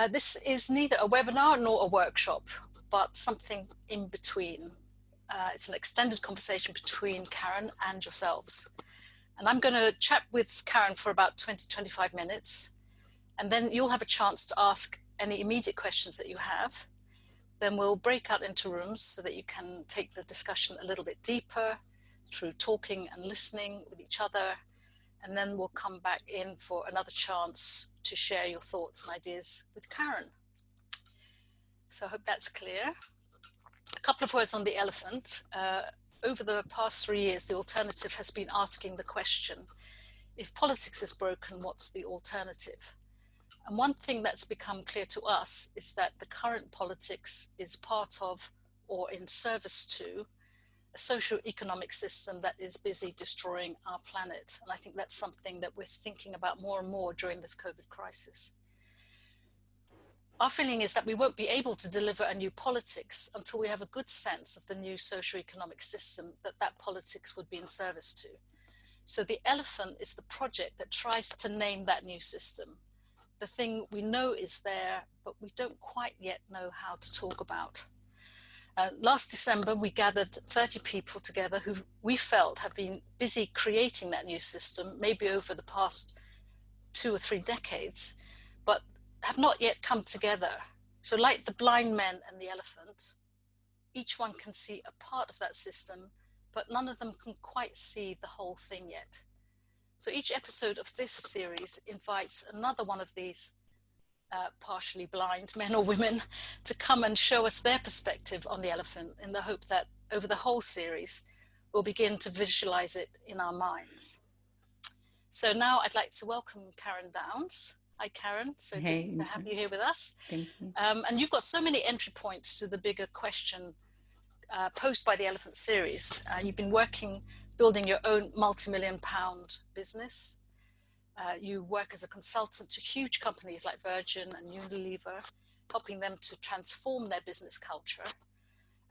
This is neither a webinar nor a workshop, but something in between. It's an extended conversation between Karen and yourselves. And I'm going to chat with Karen for about 20-25 minutes. And then you'll have a chance to ask any immediate questions that you have. Then we'll break out into rooms so that you can take the discussion a little bit deeper through talking and listening with each other. And then we'll come back in for another chance to share your thoughts and ideas with Karen. So I hope that's clear. A couple of words on the elephant. Over the past 3 years, the alternative has been asking the question, if politics is broken, what's the alternative? And one thing that's become clear to us is that the current politics is part of or in service to a socio-economic system that is busy destroying our planet. And I think that's something that we're thinking about more and more during this COVID crisis. Our feeling is that we won't be able to deliver a new politics until we have a good sense of the new socio-economic system that politics would be in service to. So the elephant is the project that tries to name that new system. The thing we know is there, but we don't quite yet know how to talk about. Last December, we gathered 30 people together who we felt have been busy creating that new system, maybe over the past 2 or 3 decades, but have not yet come together. So like the blind men and the elephant, each one can see a part of that system, but none of them can quite see the whole thing yet. So each episode of this series invites another one of these partially blind men or women to come and show us their perspective on the elephant, in the hope that over the whole series, we'll begin to visualize it in our minds. So now I'd like to welcome Karen Downs. Hi, Karen. So hey, good to have you here with us. Thank you. And you've got so many entry points to the bigger question posed by the Elephant series. You've been building your own multi-million-pound business. You work as a consultant to huge companies like Virgin and Unilever, helping them to transform their business culture.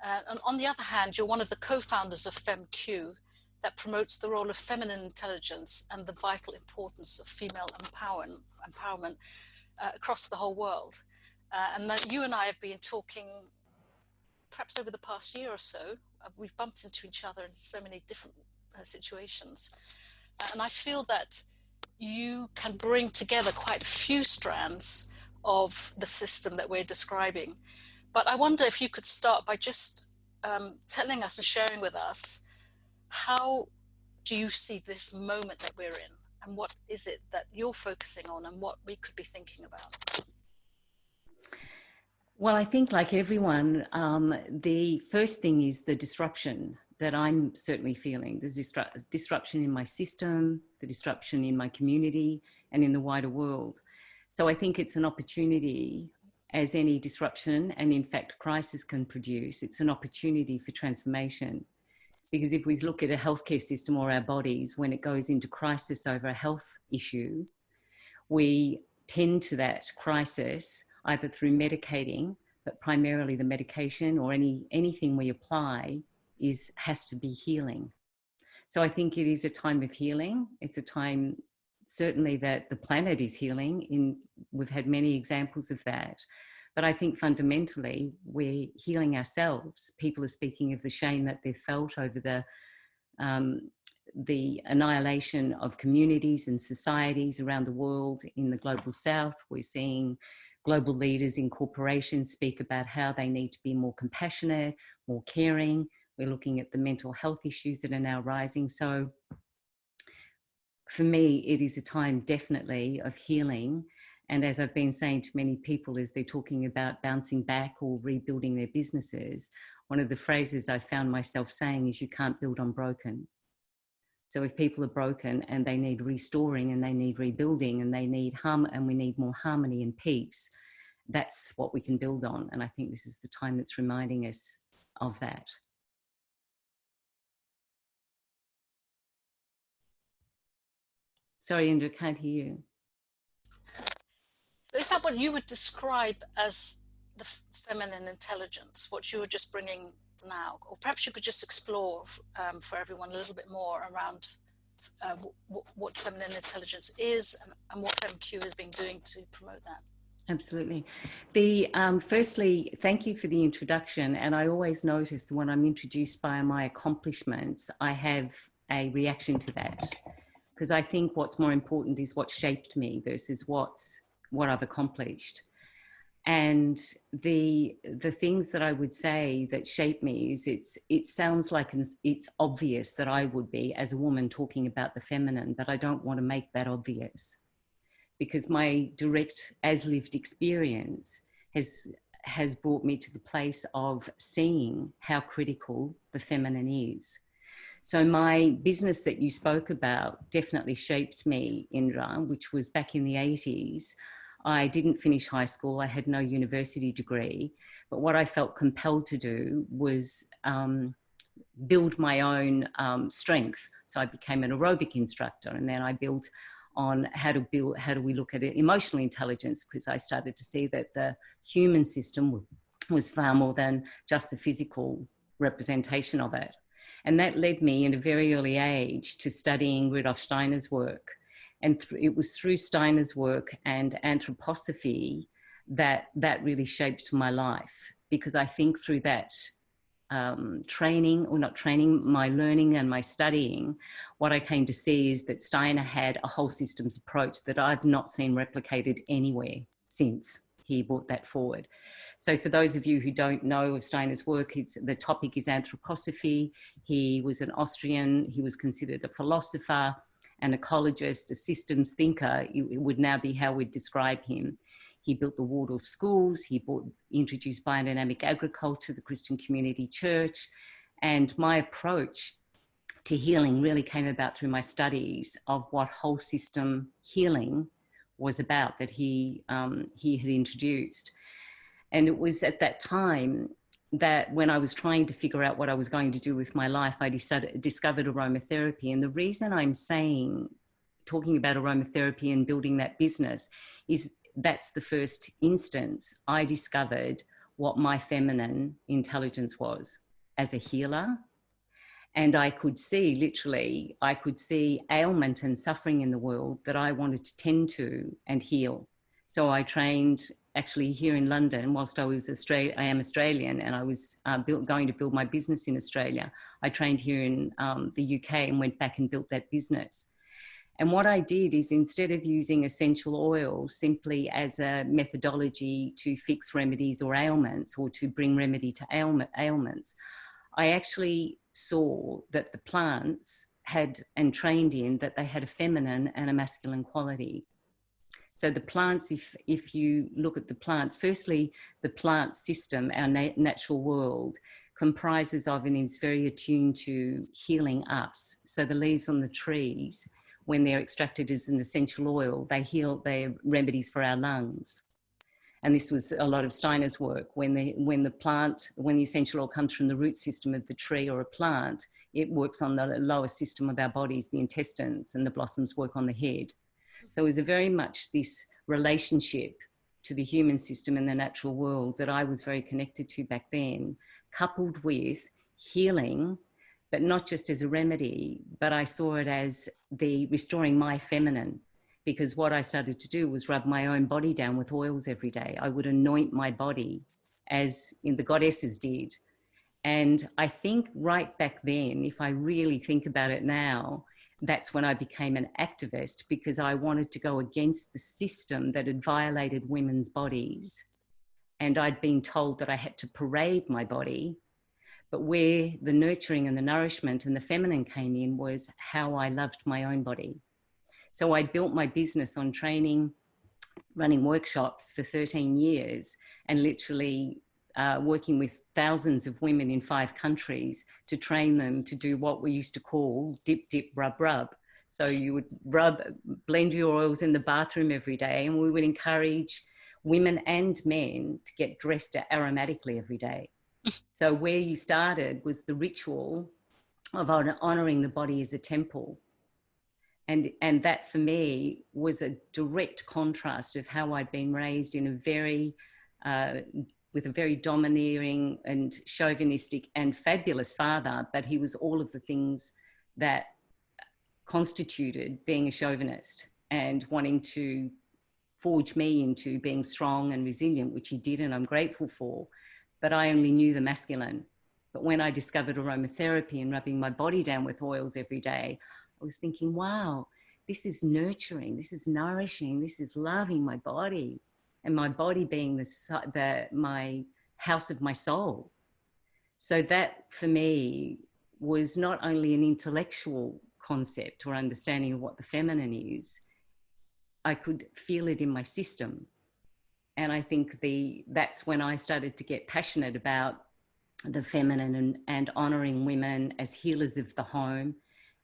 And on the other hand, you're one of the co-founders of FemQ, that promotes the role of feminine intelligence and the vital importance of female empowerment across the whole world. And that you and I have been talking perhaps over the past year or so. We've bumped into each other in so many different situations. And I feel that you can bring together quite a few strands of the system that we're describing. But I wonder if you could start by just telling us and sharing with us, how do you see this moment that we're in, and what is it that you're focusing on and what we could be thinking about? Well, I think like everyone, the first thing is the disruption that I'm certainly feeling. There's disruption in my system, the disruption in my community and in the wider world. So I think it's an opportunity, as any disruption and in fact crisis can produce, it's an opportunity for transformation. Because if we look at a healthcare system or our bodies, when it goes into crisis over a health issue, we tend to that crisis either through medicating, but primarily the medication or anything we apply has to be healing. So I think it is a time of healing. It's a time certainly that the planet is healing. We've had many examples of that. But I think fundamentally we're healing ourselves. People are speaking of the shame that they've felt over the annihilation of communities and societies around the world. In the global south, we're seeing global leaders in corporations speak about how they need to be more compassionate, more caring. We're looking at the mental health issues that are now rising. So for me, it is a time definitely of healing. And as I've been saying to many people as they're talking about bouncing back or rebuilding their businesses, one of the phrases I found myself saying is, you can't build on broken. So if people are broken and they need restoring and they need rebuilding and they need and we need more harmony and peace, that's what we can build on. And I think this is the time that's reminding us of that. Sorry, Indra, can't hear you. Is that what you would describe as the feminine intelligence, what you're just bringing now? Or perhaps you could just explore for everyone a little bit more around what feminine intelligence is and what FemQ has been doing to promote that. Absolutely. The firstly, thank you for the introduction. And I always notice that when I'm introduced by my accomplishments, I have a reaction to that, because I think what's more important is what shaped me versus what I've accomplished. And the things that I would say that shape me is it sounds like it's obvious that I would be, as a woman, talking about the feminine, but I don't want to make that obvious, because my direct as lived experience has brought me to the place of seeing how critical the feminine is. So my business that you spoke about definitely shaped me, Indra, which was back in the 80s. I didn't finish high school. I had no university degree. But what I felt compelled to do was build my own strength. So I became an aerobic instructor, and then I built on how do we look at emotional intelligence, because I started to see that the human system was far more than just the physical representation of it. And that led me in a very early age to studying Rudolf Steiner's work. And it was through Steiner's work and anthroposophy that really shaped my life, because I think through that my learning and my studying, what I came to see is that Steiner had a whole systems approach that I've not seen replicated anywhere since he brought that forward. So for those of you who don't know of Steiner's work, the topic is anthroposophy. He was an Austrian. He was considered a philosopher, an ecologist, a systems thinker. It would now be how we'd describe him. He built the Waldorf schools. He introduced biodynamic agriculture, the Christian Community Church. And my approach to healing really came about through my studies of what whole system healing was about, that he had introduced. And it was at that time that when I was trying to figure out what I was going to do with my life, I discovered aromatherapy. And the reason I'm talking about aromatherapy and building that business is that's the first instance I discovered what my feminine intelligence was as a healer. And I could see ailment and suffering in the world that I wanted to tend to and heal. So I trained actually here in London whilst I am Australian, and I was going to build my business in Australia. I trained here in the UK and went back and built that business. And what I did is, instead of using essential oil simply as a methodology to fix remedies or ailments, or to bring remedy to ailments, I actually saw that the plants had, and trained in, that they had a feminine and a masculine quality. So the plants, if you look at the plants, firstly, the plant system, our natural world, comprises of and is very attuned to healing us. So the leaves on the trees, when they're extracted as an essential oil, they're remedies for our lungs. And this was a lot of Steiner's work. When the essential oil comes from the root system of the tree or a plant, it works on the lower system of our bodies, the intestines, and the blossoms work on the head. So it was very much this relationship to the human system and the natural world that I was very connected to back then, coupled with healing, but not just as a remedy, but I saw it as the restoring my feminine. Because what I started to do was rub my own body down with oils every day. I would anoint my body as the goddesses did. And I think right back then, if I really think about it now, that's when I became an activist, because I wanted to go against the system that had violated women's bodies. And I'd been told that I had to parade my body. But where the nurturing and the nourishment and the feminine came in was how I loved my own body. So I built my business on training, running workshops for 13 years, and literally working with thousands of women in 5 countries to train them to do what we used to call dip, dip, rub, rub. So you would blend your oils in the bathroom every day, and we would encourage women and men to get dressed aromatically every day. So where you started was the ritual of honoring the body as a temple. And that for me was a direct contrast of how I'd been raised in with a very domineering and chauvinistic and fabulous father, but he was all of the things that constituted being a chauvinist and wanting to forged me into being strong and resilient, which he did, and I'm grateful for. But I only knew the masculine. But when I discovered aromatherapy and rubbing my body down with oils every day, I was thinking, wow, this is nurturing, this is nourishing, this is loving my body, and my body being my house of my soul. So that for me was not only an intellectual concept or understanding of what the feminine is, I could feel it in my system. And I think that's when I started to get passionate about the feminine and honouring women as healers of the home.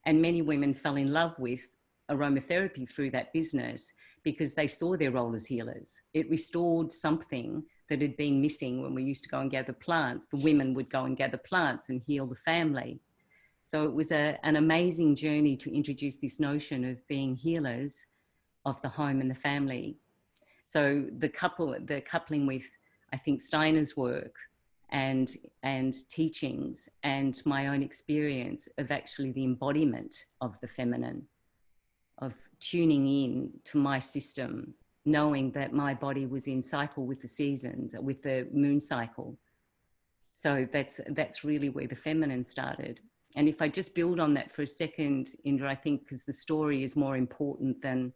And many women fell in love with aromatherapy through that business because they saw their role as healers. It restored something that had been missing when we used to go and gather plants. The women would go and gather plants and heal the family. So it was an amazing journey to introduce this notion of being healers of the home and the family. So the coupling with, I think, Steiners' work and teachings and my own experience of actually the embodiment of the feminine, of tuning in to my system, knowing that my body was in cycle with the seasons, with the moon cycle. So that's really where the feminine started. And if I just build on that for a second, Indra, I think because the story is more important than,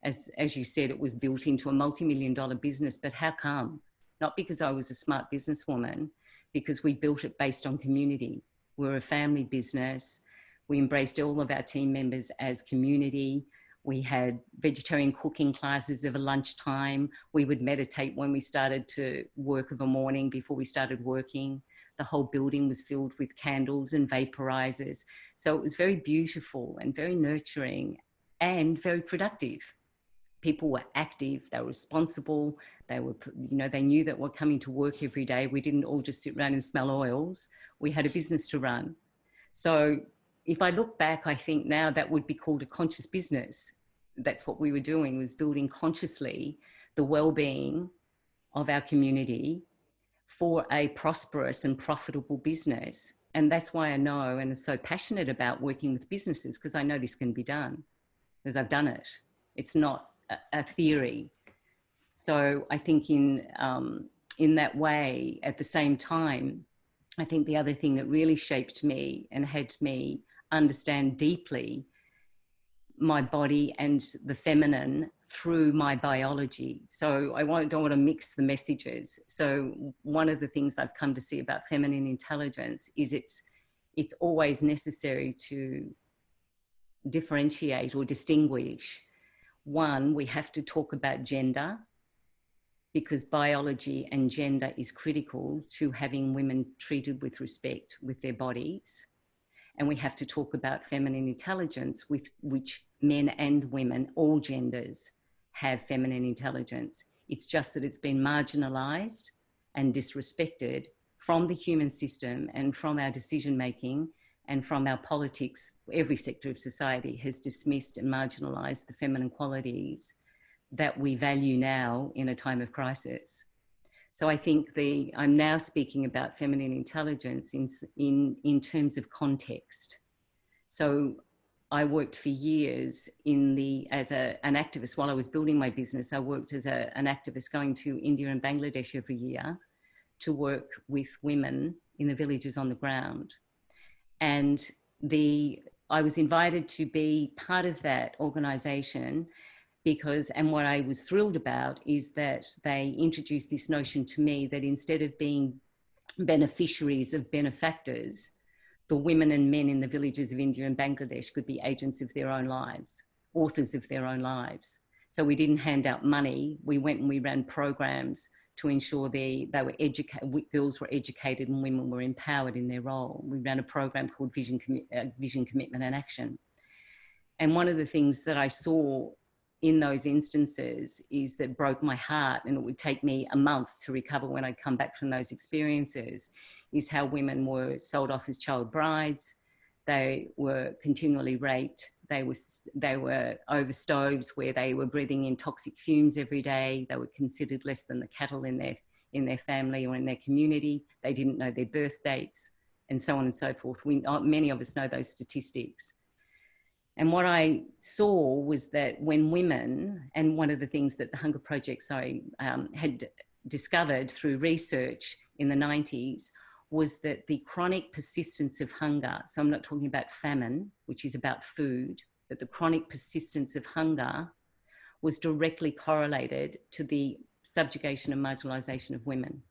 as you said, it was built into a multi-million-dollar business. But how come? Not because I was a smart businesswoman, because we built it based on community. We're a family business. We embraced all of our team members as community. We had vegetarian cooking classes of a lunchtime. We would meditate when we started to work of a morning before we started working. The whole building was filled with candles and vaporizers. So it was very beautiful and very nurturing and very productive. People were active, they were responsible, they knew that we're coming to work every day. We didn't all just sit around and smell oils. We had a business to run. So if I look back, I think now that would be called a conscious business. That's what we were doing, was building consciously the well-being of our community for a prosperous and profitable business. And that's why I know and am so passionate about working with businesses, because I know this can be done, because I've done it. It's not a theory. So I think in that way, at the same time, I think the other thing that really shaped me and had me understand deeply my body and the feminine through my biology. So I don't want to mix the messages. So one of the things I've come to see about feminine intelligence is it's always necessary to differentiate or distinguish. One, we have to talk about gender, because biology and gender is critical to having women treated with respect with their bodies. And we have to talk about feminine intelligence, with which men and women, all genders, have feminine intelligence. It's just that it's been marginalized and disrespected from the human system and from our decision-making and from our politics. Every sector of society has dismissed and marginalized the feminine qualities that we value now in a time of crisis. So I think I'm now speaking about feminine intelligence in terms of context. So I worked for years as an activist. While I was building my business, I worked as an activist, going to India and Bangladesh every year to work with women in the villages on the ground. And I was invited to be part of that organisation and what I was thrilled about is that they introduced this notion to me that instead of being beneficiaries of benefactors, the women and men in the villages of India and Bangladesh could be agents of their own lives, authors of their own lives. So we didn't hand out money. We went and we ran programs to ensure they were educated, girls were educated and women were empowered in their role. We ran a program called Vision, Commitment and Action. And one of the things that I saw in those instances is that broke my heart, and it would take me a month to recover when I'd come back from those experiences, is how women were sold off as child brides. They were continually raped. They were over stoves where they were breathing in toxic fumes every day. They were considered less than the cattle in their family or in their community. They didn't know their birth dates, and so on and so forth. Many of us know those statistics. And what I saw was that when women, and one of the things that the Hunger Project, had discovered through research in the 90s, was that the chronic persistence of hunger, so I'm not talking about famine, which is about food, but the chronic persistence of hunger was directly correlated to the subjugation and marginalisation of women.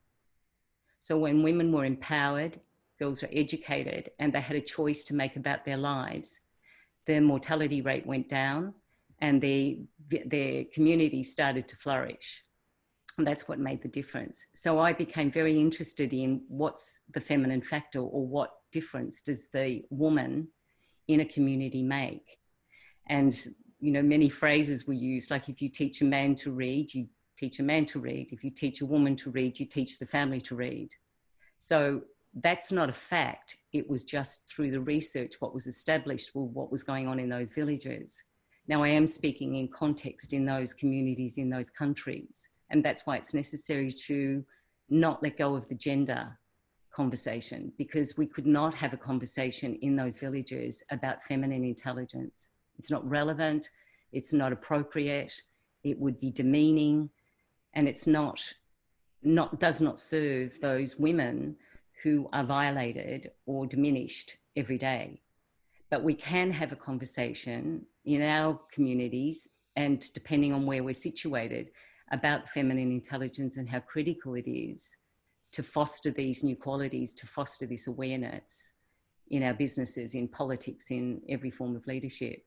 So when women were empowered, girls were educated, and they had a choice to make about their lives, their mortality rate went down and their communities started to flourish. And that's what made the difference. So I became very interested in what's the feminine factor, or what difference does the woman in a community make? And, you know, many phrases were used, like if you teach a man to read, you teach a man to read. If you teach a woman to read, you teach the family to read. So that's not a fact. It was just through the research what was established, well, what was going on in those villages. Now I am speaking in context in those communities, in those countries. And that's why it's necessary to not let go of the gender conversation, because we could not have a conversation in those villages about feminine intelligence. It's not relevant, it's not appropriate, it would be demeaning, and it's does not serve those women who are violated or diminished every day. But we can have a conversation in our communities, and depending on where we're situated, about feminine intelligence and how critical it is to foster these new qualities, to foster this awareness in our businesses, in politics, in every form of leadership.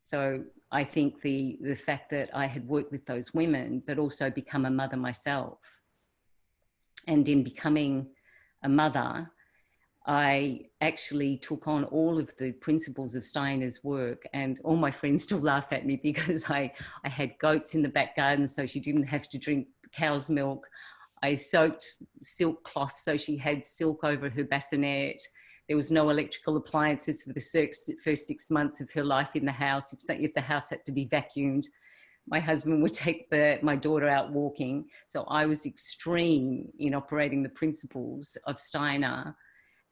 So I think the fact that I had worked with those women, but also become a mother myself, and in becoming a mother, I actually took on all of the principles of Steiners' work, and all my friends still laugh at me because I had goats in the back garden so she didn't have to drink cow's milk. I soaked silk cloths so she had silk over her bassinet. There was no electrical appliances for the first 6 months of her life in the house. If the house had to be vacuumed, my husband would take my daughter out walking. So I was extreme in operating the principles of Steiner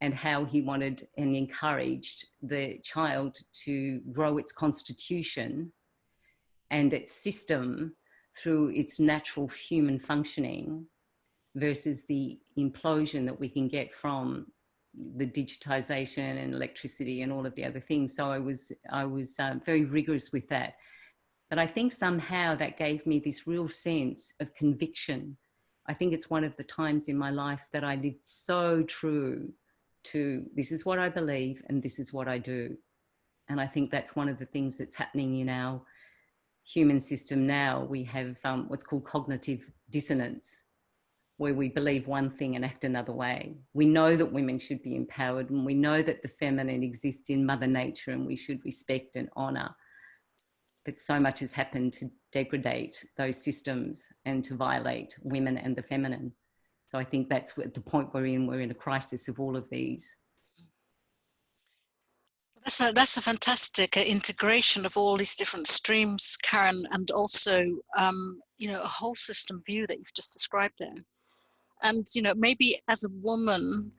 and how he wanted and encouraged the child to grow its constitution and its system through its natural human functioning, versus the implosion that we can get from the digitization and electricity and all of the other things. So I was very rigorous with that. But I think somehow that gave me this real sense of conviction. I think it's one of the times in my life that I lived so true to, this is what I believe and this is what I do. And I think that's one of the things that's happening in our human system now. We have what's called cognitive dissonance, where we believe one thing and act another way. We know that women should be empowered, and we know that the feminine exists in Mother Nature and we should respect and honour. But so much has happened to degrade those systems and to violate women and the feminine. So I think that's the point we're in a crisis of all of these. That's a fantastic integration of all these different streams, Karen, and also you know, a whole system view that you've just described there. And you know, maybe as a woman,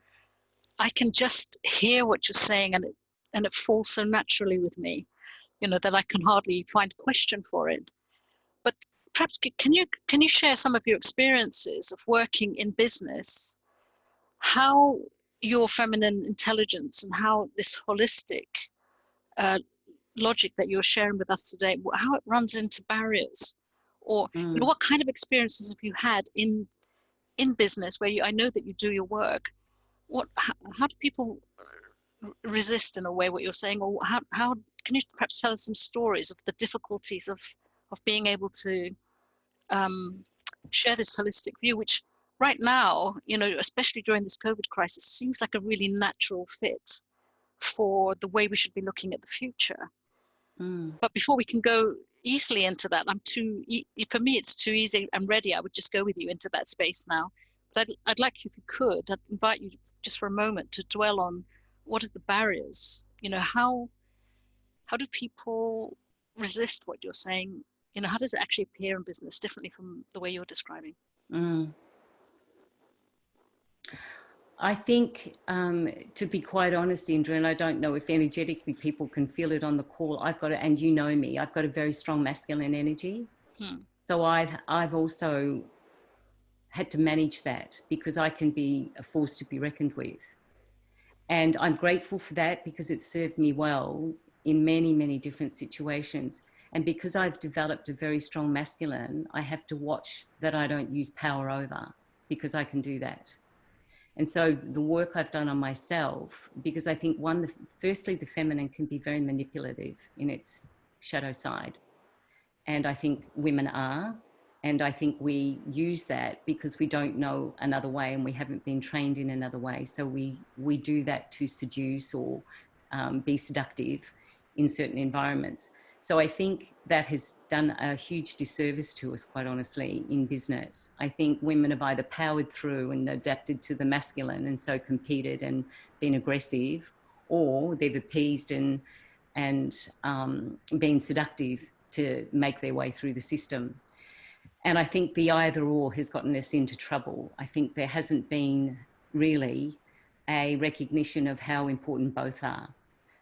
I can just hear what you're saying, and it falls so naturally with me, you know, that I can hardly find a question for it. But perhaps can you share some of your experiences of working in business, how your feminine intelligence and how this holistic logic that you're sharing with us today, how it runs into barriers, or you know, what kind of experiences have you had in business where I know that you do your work? How do people resist in a way what you're saying, or how can you perhaps tell us some stories of the difficulties of being able to share this holistic view, which right now, you know, especially during this COVID crisis, seems like a really natural fit for the way we should be looking at the future. But before we can go easily into that, for me it's too easy. I'm ready. I would just go with you into that space now. But I'd like you, if you could, I'd invite you just for a moment to dwell on what are the barriers. You know, how do people resist what you're saying? You know, how does it actually appear in business differently from the way you're describing? I think, to be quite honest, Indra, and I don't know if energetically people can feel it on the call, and you know me, I've got a very strong masculine energy. So I've also had to manage that because I can be a force to be reckoned with. And I'm grateful for that because it's served me well in many, many different situations. And because I've developed a very strong masculine, I have to watch that I don't use power over, because I can do that. And so the work I've done on myself, because I think firstly, the feminine can be very manipulative in its shadow side. And I think women are. And I think we use that because we don't know another way and we haven't been trained in another way. So we do that to seduce or be seductive in certain environments. So I think that has done a huge disservice to us, quite honestly, in business. I think women have either powered through and adapted to the masculine and so competed and been aggressive, or they've appeased and been seductive to make their way through the system. And I think the either or has gotten us into trouble. I think there hasn't been really a recognition of how important both are.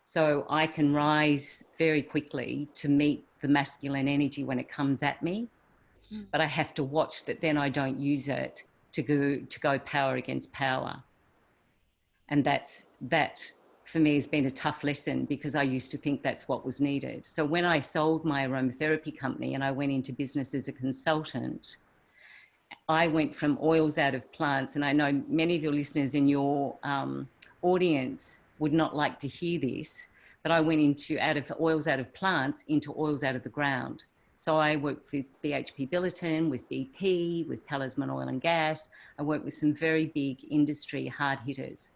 So I can rise very quickly to meet the masculine energy when it comes at me, but I have to watch that then I don't use it to go power against power. And that for me has been a tough lesson, because I used to think that's what was needed. So when I sold my aromatherapy company and I went into business as a consultant, I went from oils out of plants, and I know many of your listeners in your audience would not like to hear this, but I went into oils out of plants into oils out of the ground. So I worked with BHP Billiton, with BP, with Talisman Oil and Gas. I worked with some very big industry hard hitters,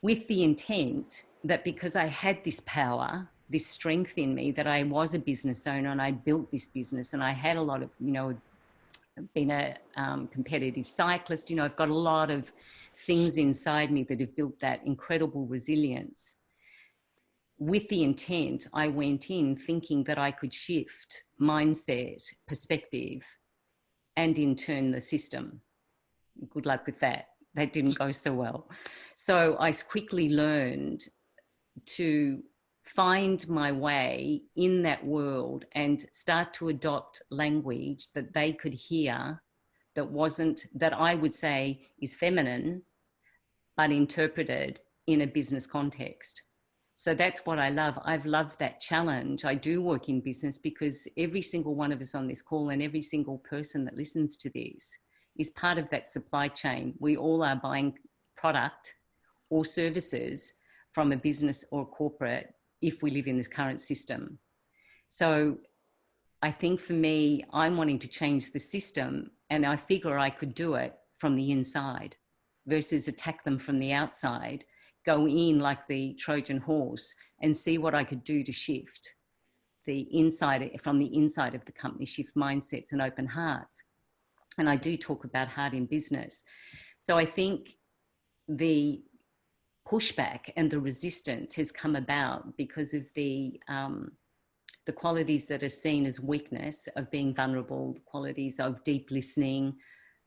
with the intent that because I had this power, this strength in me, that I was a business owner and I built this business, and I had a lot of, been a competitive cyclist, I've got a lot of things inside me that have built that incredible resilience. With the intent, I went in thinking that I could shift mindset, perspective, and in turn the system. Good luck with that. That didn't go so well. So I quickly learned to find my way in that world and start to adopt language that they could hear, that I would say is feminine, but interpreted in a business context. So that's what I love. I've loved that challenge. I do work in business because every single one of us on this call and every single person that listens to this is part of that supply chain. We all are buying product or services from a business or corporate if we live in this current system. So I think for me, I'm wanting to change the system, and I figure I could do it from the inside versus attack them from the outside, go in like the Trojan horse and see what I could do to shift the inside, from the inside of the company, shift mindsets and open hearts. And I do talk about heart in business. So I think the pushback and the resistance has come about because of the qualities that are seen as weakness, of being vulnerable, the qualities of deep listening,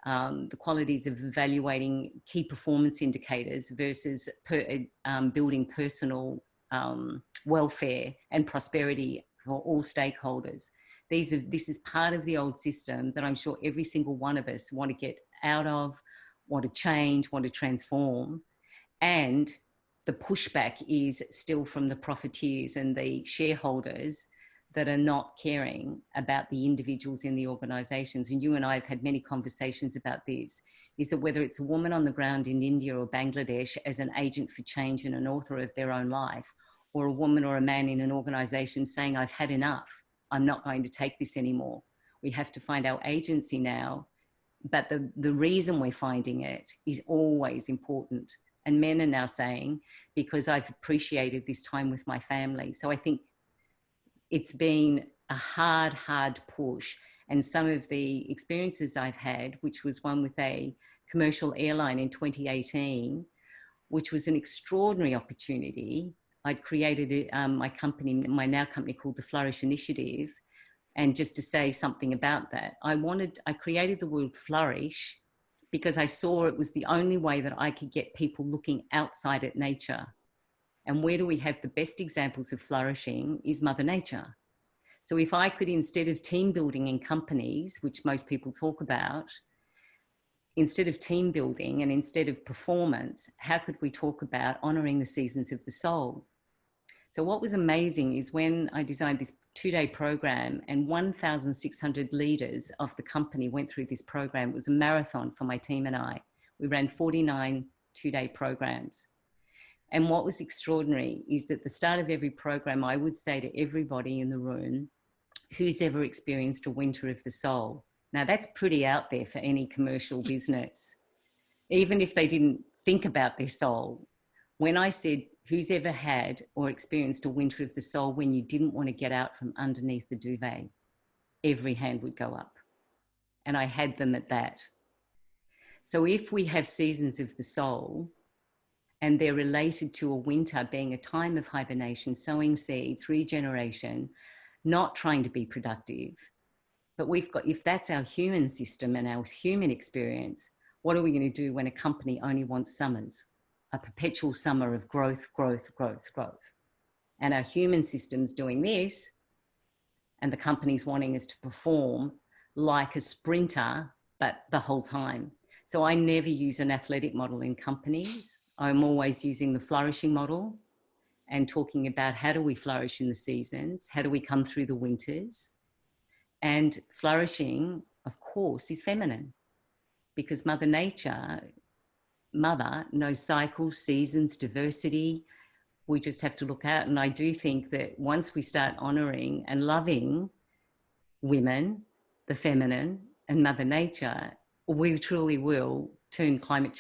the qualities of evaluating key performance indicators versus building personal welfare and prosperity for all stakeholders. This is part of the old system that I'm sure every single one of us want to get out of, want to change, want to transform. And the pushback is still from the profiteers and the shareholders that are not caring about the individuals in the organisations. And you and I have had many conversations about this, is that whether it's a woman on the ground in India or Bangladesh as an agent for change and an author of their own life, or a woman or a man in an organisation saying, I've had enough, I'm not going to take this anymore. We have to find our agency now. But the reason we're finding it is always important. And men are now saying, because I've appreciated this time with my family. So I think it's been a hard push. And some of the experiences I've had, which was one with a commercial airline in 2018, which was an extraordinary opportunity. I'd created my now company called the Flourish Initiative. And just to say something about that, I created the word flourish because I saw it was the only way that I could get people looking outside at nature. And where do we have the best examples of flourishing is Mother Nature. So if I could, instead of team building in companies, which most people talk about, instead of team building and instead of performance, how could we talk about honouring the seasons of the soul? So what was amazing is when I designed this 2-day program and 1,600 leaders of the company went through this program. It was a marathon for my team and I. We ran 49 2-day programs. And what was extraordinary is that at the start of every program, I would say to everybody in the room, who's ever experienced a winter of the soul? Now that's pretty out there for any commercial business. Even if they didn't think about their soul, when I said, who's ever had or experienced a winter of the soul when you didn't want to get out from underneath the duvet, every hand would go up. And I had them at that. So if we have seasons of the soul and they're related to a winter being a time of hibernation, sowing seeds, regeneration, not trying to be productive, but we've got, if that's our human system and our human experience, what are we going to do when a company only wants summers? A perpetual summer of growth, growth, growth, growth. And our human system's doing this, and the company's wanting us to perform like a sprinter, but the whole time. So I never use an athletic model in companies. I'm always using the flourishing model and talking about how do we flourish in the seasons? How do we come through the winters? And flourishing, of course, is feminine, because Mother Nature, Mother knows cycles, seasons, diversity. We just have to look out. And I do think that once we start honouring and loving women, the feminine, and Mother Nature, we truly will turn the climate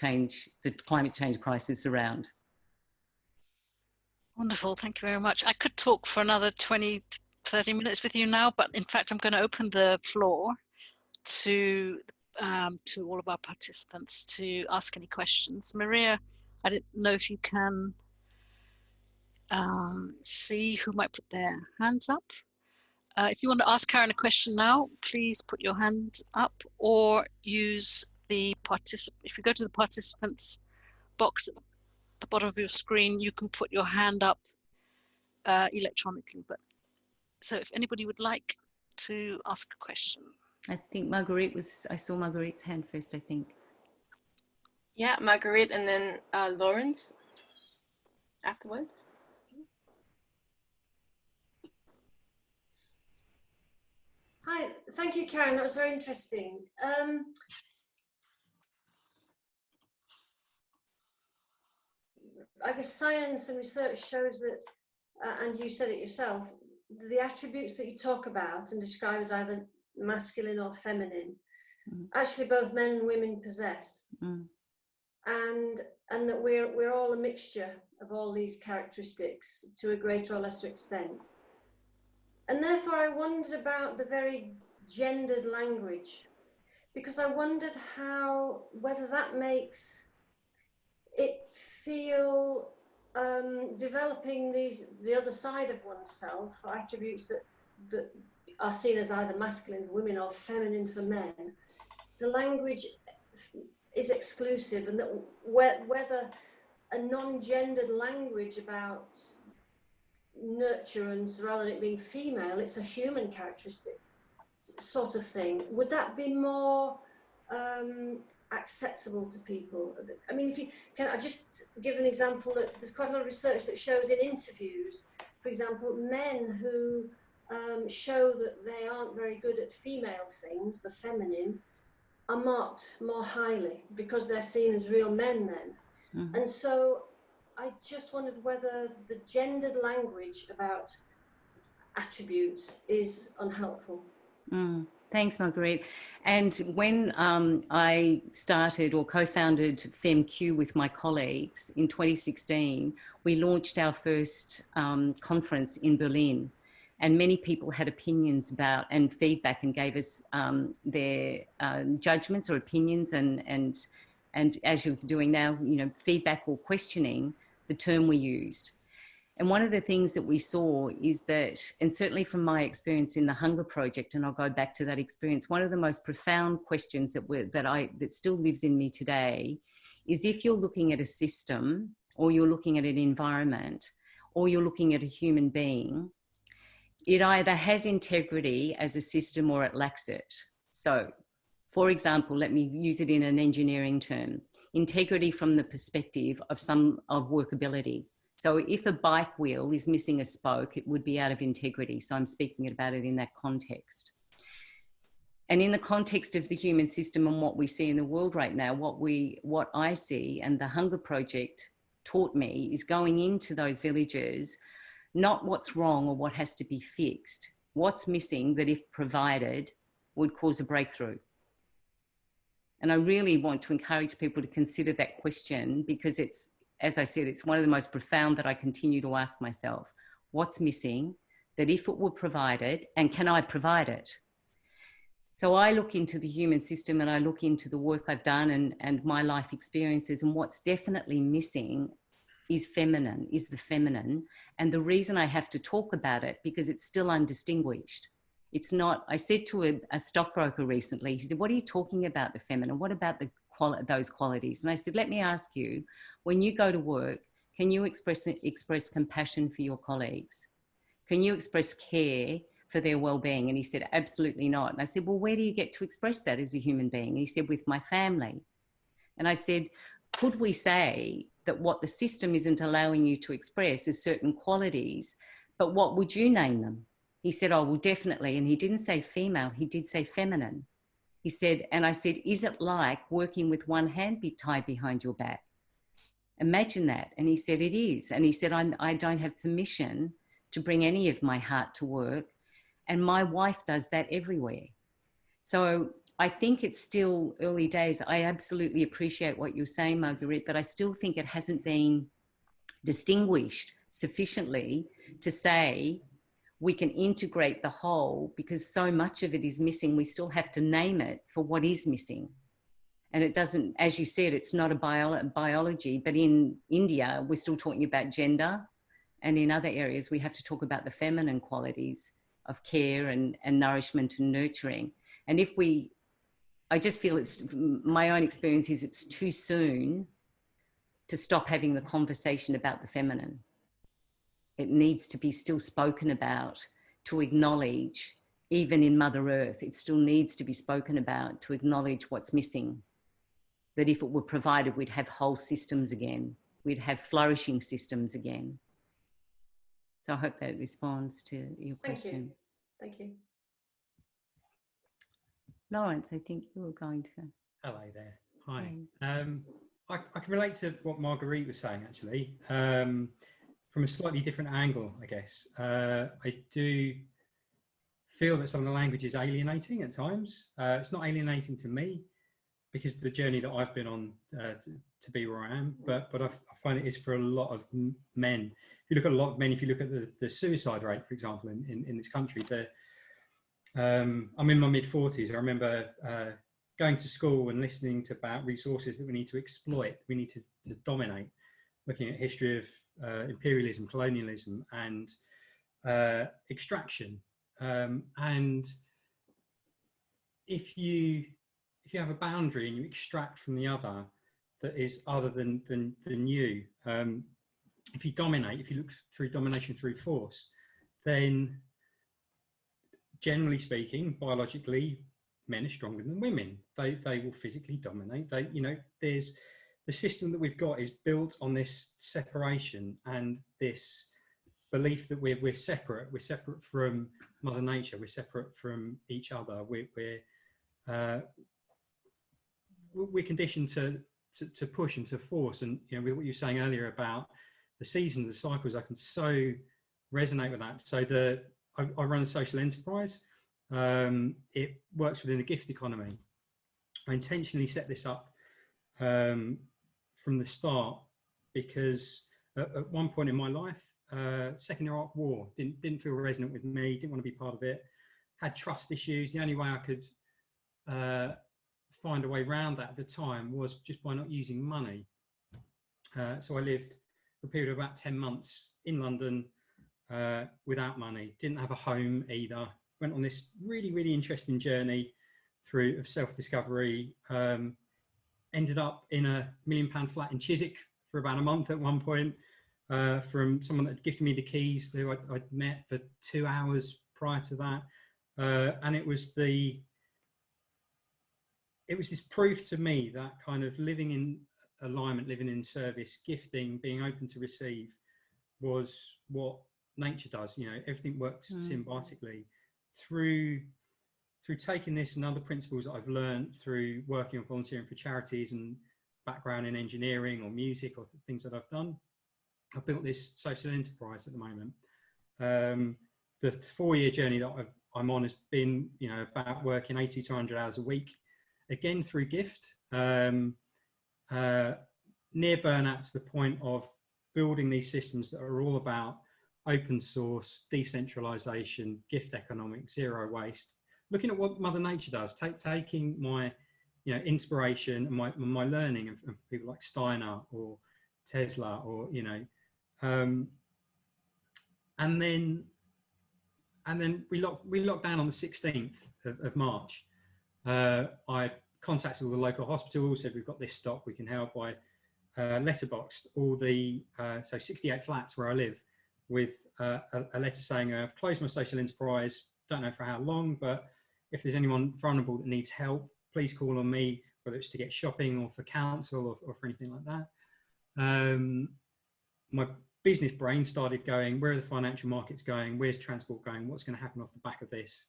change crisis around. Wonderful, thank you very much. I could talk for another 20, 30 minutes with you now, but in fact, I'm going to open the floor to all of our participants to ask any questions. Maria, I didn't know if you can see who might put their hands up. If you want to ask Karen a question now, please put your hand up or use the if you go to the participants box at the bottom of your screen, you can put your hand up electronically. But so if anybody would like to ask a question. I think Marguerite I saw Marguerite's hand first, I think. Yeah, Marguerite and then Lawrence afterwards. Hi, thank you, Karen. That was very interesting. I guess science and research shows that, and you said it yourself, the attributes that you talk about and describe as either masculine or feminine, actually both men and women possess, and that we're all a mixture of all these characteristics to a greater or lesser extent. And therefore I wondered about the very gendered language, because I wondered whether that makes it feel developing the other side of oneself, or attributes that are seen as either masculine for women or feminine for men. The language is exclusive, and that whether a non-gendered language about nurturance, rather than it being female, it's a human characteristic sort of thing. Would that be more acceptable to people? I mean, if you can, I just give an example that there's quite a lot of research that shows in interviews, for example, men who show that they aren't very good at female things, the feminine, are marked more highly because they're seen as real men then. And so I just wondered whether the gendered language about attributes is unhelpful. Thanks, Marguerite. And when I started or co-founded FemQ with my colleagues in 2016, we launched our first conference in Berlin. And many people had opinions about and feedback and gave us their judgments or opinions and as you're doing now, feedback or questioning the term we used. And one of the things that we saw is that, and certainly from my experience in the Hunger Project, and I'll go back to that experience, one of the most profound questions that still lives in me today is, if you're looking at a system, or you're looking at an environment, or you're looking at a human being, it either has integrity as a system or it lacks it. So, for example, let me use it in an engineering term: integrity from the perspective of workability. So if a bike wheel is missing a spoke, it would be out of integrity. So I'm speaking about it in that context. And in the context of the human system and what we see in the world right now, what I see, and the Hunger Project taught me, is going into those villages, not what's wrong or what has to be fixed, what's missing that, if provided, would cause a breakthrough. And I really want to encourage people to consider that question, because it's, as I said, it's one of the most profound that I continue to ask myself. What's missing that, if it were provided, and can I provide it? So I look into the human system, and I look into the work I've done and my life experiences, and what's definitely missing is the feminine. And the reason I have to talk about it, because it's still undistinguished. It's not, I said to a stockbroker recently, he said, what are you talking about, the feminine? What about those qualities? And I said, let me ask you, when you go to work, can you express compassion for your colleagues? Can you express care for their well-being? And he said, absolutely not. And I said, well, where do you get to express that as a human being? And he said, with my family. And I said, could we say that what the system isn't allowing you to express is certain qualities, but what would you name them? He said, oh, well, definitely. And he didn't say female, he did say feminine. He said, and I said, is it like working with one hand tied behind your back? Imagine that. And he said, it is. And he said, I don't have permission to bring any of my heart to work. And my wife does that everywhere. So I think it's still early days. I absolutely appreciate what you're saying, Marguerite, but I still think it hasn't been distinguished sufficiently to say we can integrate the whole, because so much of it is missing. We still have to name it for what is missing. And it doesn't, as you said, it's not a biology, but in India, we're still talking about gender. And in other areas, we have to talk about the feminine qualities of care and nourishment and nurturing. And I just feel my own experience is it's too soon to stop having the conversation about the feminine. It needs to be still spoken about, to acknowledge, even in Mother Earth, it still needs to be spoken about, to acknowledge what's missing. That if it were provided, we'd have whole systems again. We'd have flourishing systems again. So I hope that responds to your question. Thank you. Lawrence, I think you were going to. Hello there. Hi. I can relate to what Marguerite was saying, actually, from a slightly different angle, I guess. I do feel that some of the language is alienating at times. It's not alienating to me, because of the journey that I've been on to be where I am, but I find it is for a lot of men. If you look at a lot of men, if you look at the suicide rate, for example, in this country, I'm in my mid-40s. I remember going to school and listening to about resources that we need to exploit, we need to dominate, looking at history of imperialism, colonialism, and extraction. And if you have a boundary and you extract from the other that is other than you, if you dominate, if you look through domination through force, then generally speaking, biologically, men are stronger than women. They will physically dominate. There's the system that we've got is built on this separation and this belief that we're separate. We're separate from Mother Nature. We're separate from each other. We're conditioned to push and to force. And with what you were saying earlier about the seasons, the cycles, I can so resonate with that. So I run a social enterprise. It works within a gift economy. I intentionally set this up from the start because at one point in my life, Second Iraq War didn't feel resonant with me, didn't want to be part of it, had trust issues. The only way I could find a way around that at the time was just by not using money. So I lived for a period of about 10 months in London without money, didn't have a home either, went on this really, really interesting journey of self-discovery, ended up in a £1 million flat in Chiswick for about a month at one point, from someone that had gifted me the keys, who I'd met for 2 hours prior to that. And it was this proof to me that kind of living in alignment, living in service, gifting, being open to receive was what nature does. You know, everything works symbiotically through taking this and other principles that I've learned through working on volunteering for charities and background in engineering or music or things that I've done. I've built this social enterprise at the moment. The 4-year journey that I'm on has been, you know, about working 80 to 100 hours a week, again through gift, near burnout to the point of building these systems that are all about open source, decentralization, gift economics, zero waste, looking at what Mother Nature does, taking my, you know, inspiration and my learning of people like Steiner or Tesla, or, you know, and then we locked down on the 16th of March. I contacted all the local hospitals, said we've got this stock, we can help. I letterboxed all the so 68 flats where I live with a letter saying I've closed my social enterprise, don't know for how long, but if there's anyone vulnerable that needs help, please call on me, whether it's to get shopping or for counsel or for anything like that. My business brain started going, where are the financial markets going? Where's transport going? What's going to happen off the back of this?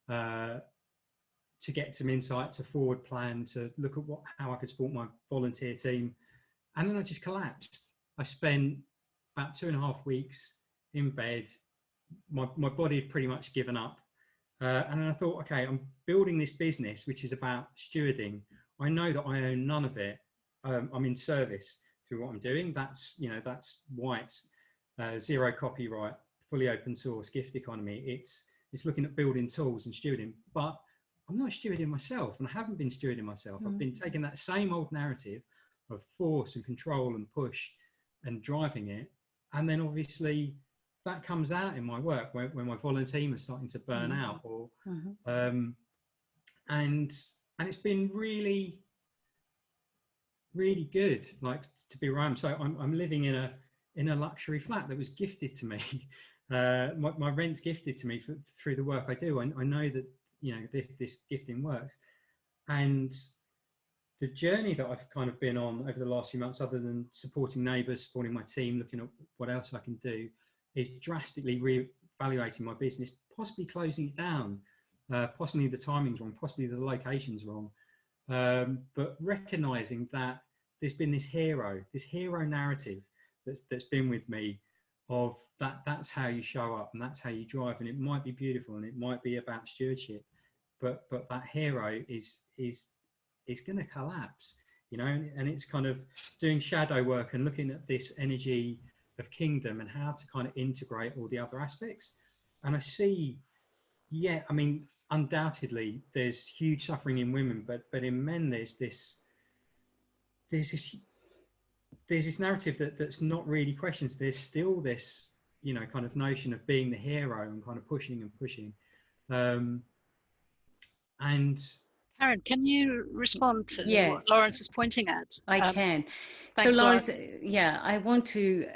To get some insight, to forward plan, to look at how I could support my volunteer team. And then I just collapsed. I spent about 2.5 weeks in bed. My body had pretty much given up. And then I thought, okay, I'm building this business, which is about stewarding. I know that I own none of it. I'm in service through what I'm doing. That's, you know, that's why it's zero copyright, fully open source, gift economy. It's looking at building tools and stewarding, but I'm not stewarding myself, and I haven't been stewarding myself. I've been taking that same old narrative of force and control and push and driving it. And then obviously that comes out in my work when my volunteer team is starting to burn out, or and it's been really, really good, like, to be around. So I'm living in a luxury flat that was gifted to me. My rent's gifted to me through the work I do. I know that, you know, this gifting works. And the journey that I've kind of been on over the last few months, other than supporting neighbours, supporting my team, looking at what else I can do, is drastically re-evaluating my business, possibly closing it down, possibly the timing's wrong, possibly the location's wrong, but recognising that there's been this hero narrative that's been with me, of that's how you show up and that's how you drive, and it might be beautiful and it might be about stewardship, but that hero is going to collapse, you know. And it's kind of doing shadow work and looking at this energy of kingdom and how to kind of integrate all the other aspects. And I see, yeah, I mean, undoubtedly there's huge suffering in women, but in men there's this narrative that's not really questions. There's still this, you know, kind of notion of being the hero and kind of pushing. And Karen, can you respond to what Lawrence is pointing at? I can. Thanks, so Lawrence, Lawrence. yeah, I want to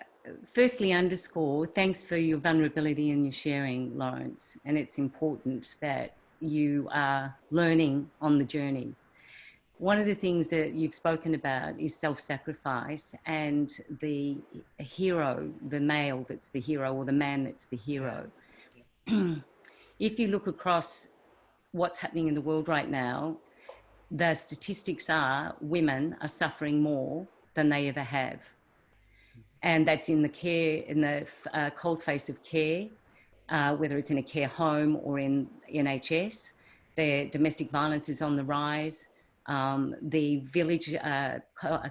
firstly underscore, thanks for your vulnerability and your sharing, Lawrence. And it's important that you are learning on the journey. One of the things that you've spoken about is self-sacrifice, and the hero, the male that's the hero, or the man that's the hero. If you look across what's happening in the world right now, the statistics are women are suffering more than they ever have. And that's in the cold face of care, whether it's in a care home or in NHS. Their domestic violence is on the rise. The village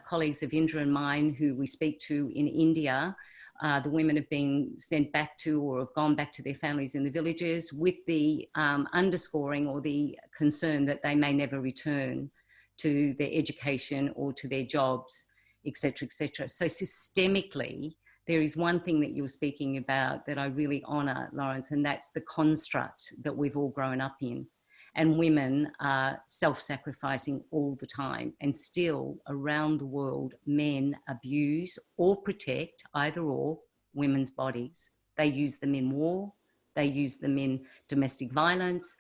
colleagues of Indra and mine, who we speak to in India, the women have been sent back to, or have gone back to their families in the villages, with the underscoring or the concern that they may never return to their education or to their jobs, etc., etc. So systemically, there is one thing that you're speaking about that I really honour, Lawrence, and that's the construct that we've all grown up in. And women are self-sacrificing all the time, and still around the world, men abuse or protect, either or, women's bodies. They use them in war, they use them in domestic violence,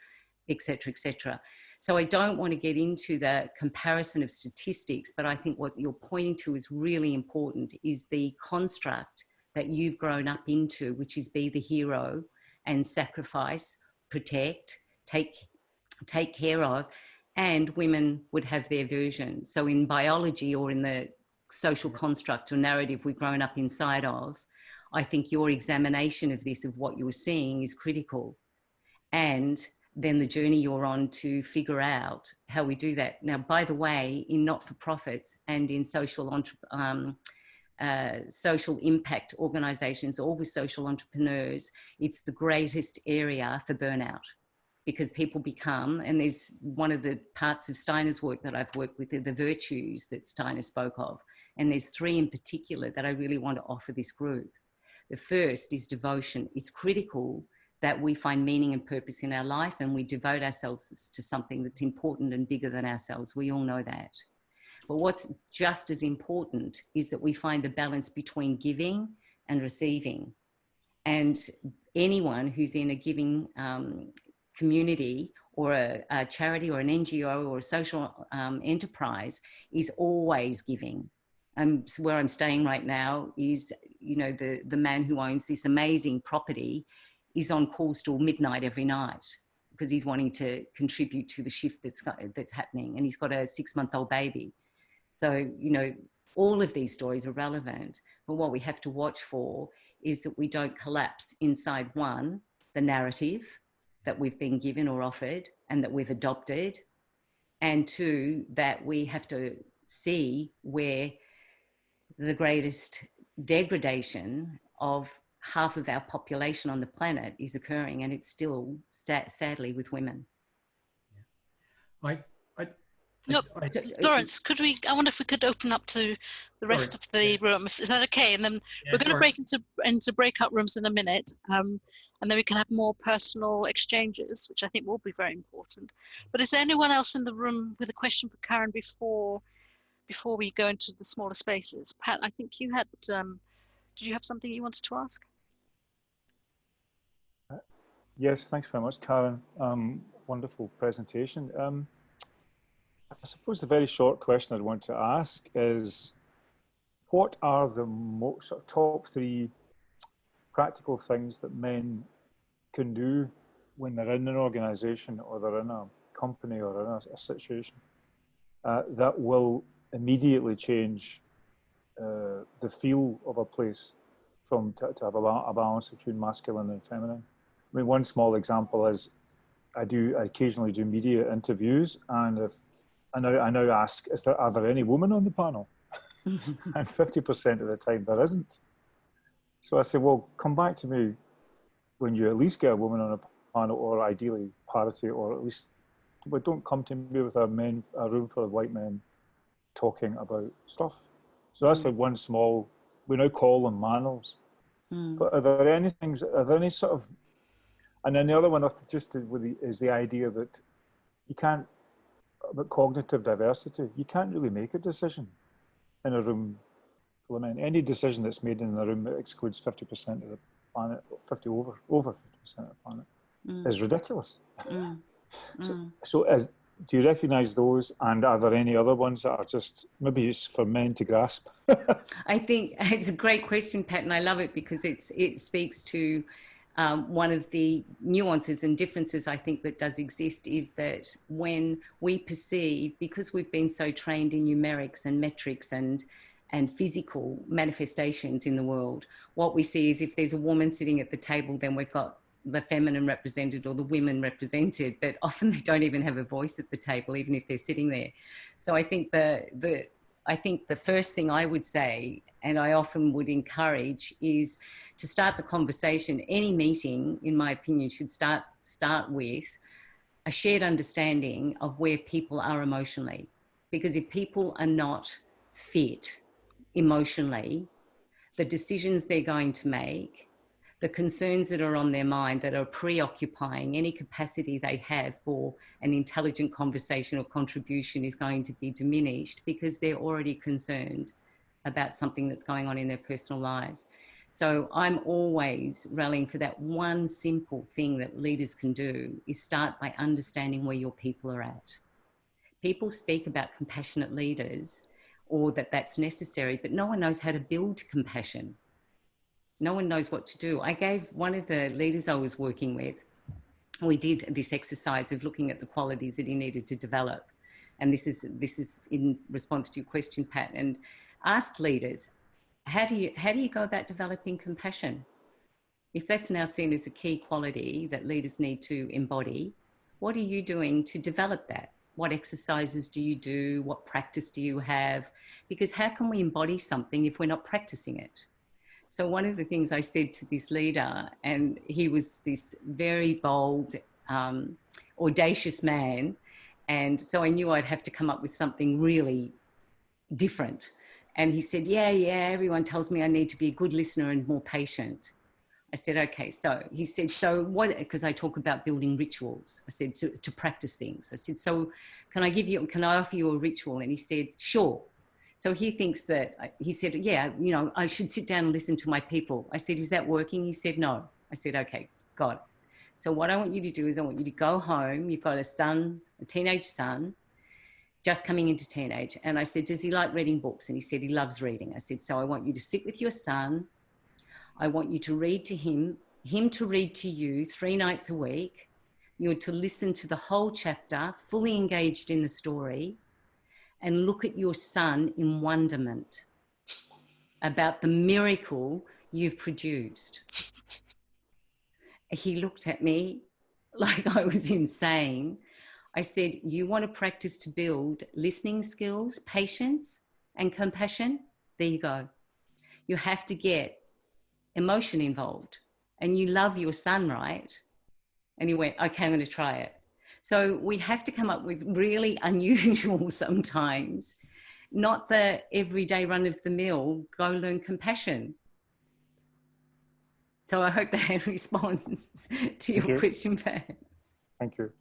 etc., etc. So I don't want to get into the comparison of statistics, but I think what you're pointing to is really important, is the construct that you've grown up into, which is be the hero and sacrifice, protect, take care of, and women would have their version. So in biology, or in the social construct or narrative we've grown up inside of, I think your examination of this, of what you're seeing, is critical. And then the journey you're on to figure out how we do that. Now, by the way, in not-for-profits and in social impact organisations, or with social entrepreneurs, it's the greatest area for burnout, because people become, and there's one of the parts of Steiners' work that I've worked with, are the virtues that Steiner spoke of. And there's 3 in particular that I really want to offer this group. The first is devotion. It's critical that we find meaning and purpose in our life, and we devote ourselves to something that's important and bigger than ourselves. We all know that. But what's just as important is that we find a balance between giving and receiving. And anyone who's in a giving community, or a charity, or an NGO, or a social enterprise, is always giving. So where I'm staying right now is, you know, the man who owns this amazing property is on calls till midnight every night, because he's wanting to contribute to the shift that's happening, and he's got a 6-month-old baby. So, you know, all of these stories are relevant, but what we have to watch for is that we don't collapse inside, one, the narrative that we've been given or offered and that we've adopted, and 2, that we have to see where the greatest degradation of half of our population on the planet is occurring, and it's still sadly with women. Lawrence, I wonder if we could open up to the rest of the room. Is that okay? And then we're going to break into breakout rooms in a minute, and then we can have more personal exchanges, which I think will be very important. But is there anyone else in the room with a question for Karen before we go into the smaller spaces? Pat, I think you had, did you have something you wanted to ask? Yes, thanks very much, Karen. Wonderful presentation. I suppose the very short question I'd want to ask is, what are the top 3 practical things that men can do when they're in an organisation, or they're in a company, or in a situation that will immediately change the feel of a place, to have a balance between masculine and feminine? I mean, one small example is I occasionally do media interviews, and I now ask, are there any women on the panel? And 50% of the time there isn't. So I say, well, come back to me when you at least get a woman on a panel, or ideally parity, or at least, but don't come to me with a room full of white men talking about stuff. So that's like one small, we now call them manners. But are there any sort of, and then the other one is the idea that you can't, about cognitive diversity, you can't really make a decision in a room full of men. Any decision that's made in a room that excludes 50% of the planet, over 50% of the planet, is ridiculous. So do you recognise those, and are there any other ones that are just maybe just for men to grasp? I think it's a great question, Pat, and I love it because it speaks to one of the nuances and differences I think that does exist, is that when we perceive, because we've been so trained in numerics and metrics and physical manifestations in the world, what we see is if there's a woman sitting at the table, then we've got the feminine represented or the women represented, but often they don't even have a voice at the table, even if they're sitting there. So I think the first thing I would say, and I often would encourage, is to start the conversation. Any meeting, in my opinion, should start with a shared understanding of where people are emotionally. Because if people are not fit emotionally, the decisions they're going to make, the concerns that are on their mind that are preoccupying any capacity they have for an intelligent conversation or contribution is going to be diminished because they're already concerned about something that's going on in their personal lives. So I'm always rallying for that one simple thing that leaders can do is start by understanding where your people are at. People speak about compassionate leaders or that that's necessary, but no one knows how to build compassion. No one knows what to do. I gave one of the leaders I was working with, we did this exercise of looking at the qualities that he needed to develop. And this is in response to your question, Pat, and asked leaders, how do you go about developing compassion? If that's now seen as a key quality that leaders need to embody, what are you doing to develop that? What exercises do you do? What practice do you have? Because how can we embody something if we're not practicing it? So one of the things I said to this leader, and he was this very bold, audacious man, and so I knew I'd have to come up with something really different. And he said, yeah, everyone tells me I need to be a good listener and more patient. I said, okay. So he said, so what, because I talk about building rituals. I said, to practice things. I said, so can I offer you a ritual? And he said, sure. So he thinks that, he said, yeah, I should sit down and listen to my people. I said, is that working? He said, no. I said, okay, got it. So what I want you to do is I want you to go home. You've got a teenage son, just coming into teenage. And I said, does he like reading books? And he said, he loves reading. I said, so I want you to sit with your son. I want you to read to him to read to you 3 nights a week. You're to listen to the whole chapter, fully engaged in the story, and look at your son in wonderment about the miracle you've produced. He looked at me like I was insane. I said, you want to practice to build listening skills, patience, and compassion? There you go. You have to get emotion involved. And you love your son, right? And he went, okay, I'm going to try it. So we have to come up with really unusual sometimes, not the everyday run of the mill, go learn compassion. So I hope that responds to your question, Pat. Thank you.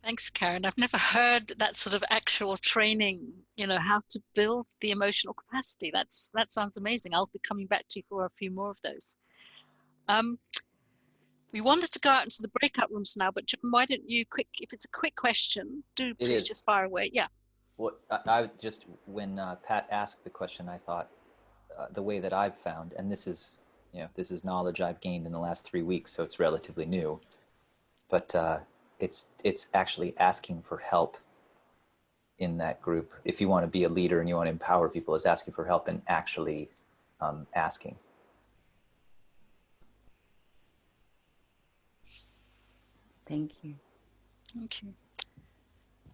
Thanks, Karen. I've never heard that sort of actual training, how to build the emotional capacity. That sounds amazing. I'll be coming back to you for a few more of those. We wanted to go out into the breakout rooms now, but John, why don't you if it's a quick question, please just fire away. Yeah. Well, I just, when Pat asked the question, I thought the way that I've found, and this is knowledge I've gained in the last 3 weeks, so it's relatively new, but it's actually asking for help in that group. If you want to be a leader and you want to empower people, is asking for help and actually asking. Thank you. Thank you.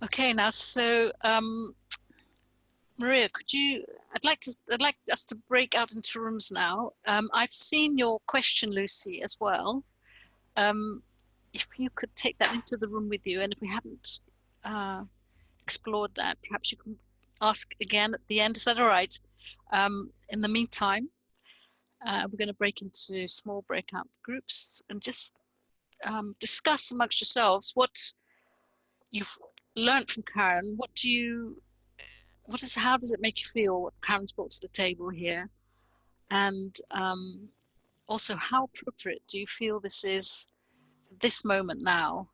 Okay, now, so Maria, I'd like us to break out into rooms now. I've seen your question, Lucy, as well. If you could take that into the room with you, and if we haven't explored that, perhaps you can ask again at the end. Is that all right? In the meantime, we're going to break into small breakout groups and just discuss amongst yourselves what you've learned from Karen. How does it make you feel what Karen's brought to the table here? And also, how appropriate do you feel this is this moment now,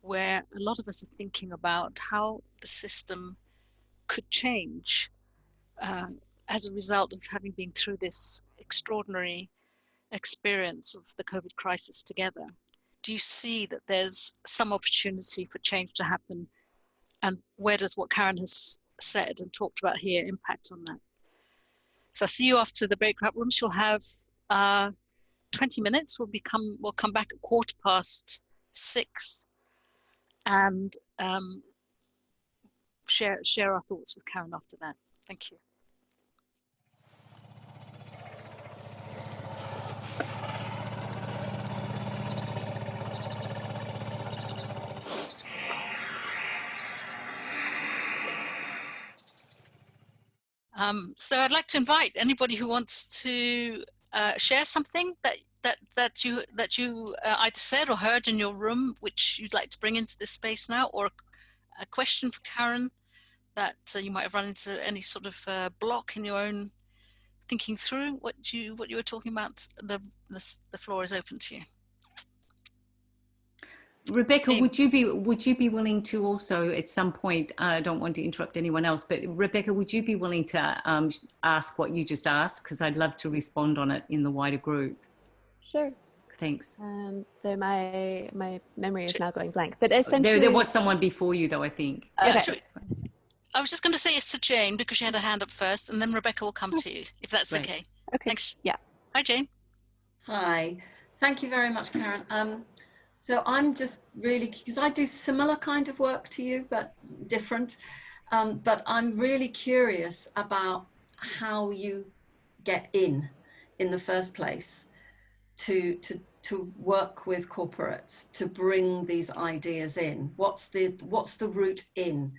where a lot of us are thinking about how the system could change as a result of having been through this extraordinary experience of the COVID crisis together? Do you see that there's some opportunity for change to happen? And where does what Karen has said and talked about here impact on that? So I'll see you after the breakout rooms. You'll have 20 minutes. We'll come back at 6:15 and share our thoughts with Karen after that. Thank you. So I'd like to invite anybody who wants to share something that you either said or heard in your room, which you'd like to bring into this space now, or a question for Karen that you might have run into any sort of block in your own thinking through what you were talking about. The floor is open to you. Rebecca, would you be willing to also at some point, I don't want to interrupt anyone else, but Rebecca, would you be willing to ask what you just asked? Because I'd love to respond on it in the wider group. Sure. Thanks. So my memory is now going blank, but essentially there was someone before you though, I think. Okay. I was just going to say yes to Jane because she had her hand up first, and then Rebecca will come to you if that's Right. okay. Okay. Thanks. Yeah. Hi, Jane. Hi. Thank you very much, Karen. So I'm just really, because I do similar kind of work to you, but different. But I'm really curious about how you get in the first place to work with corporates, to bring these ideas in. What's the route in?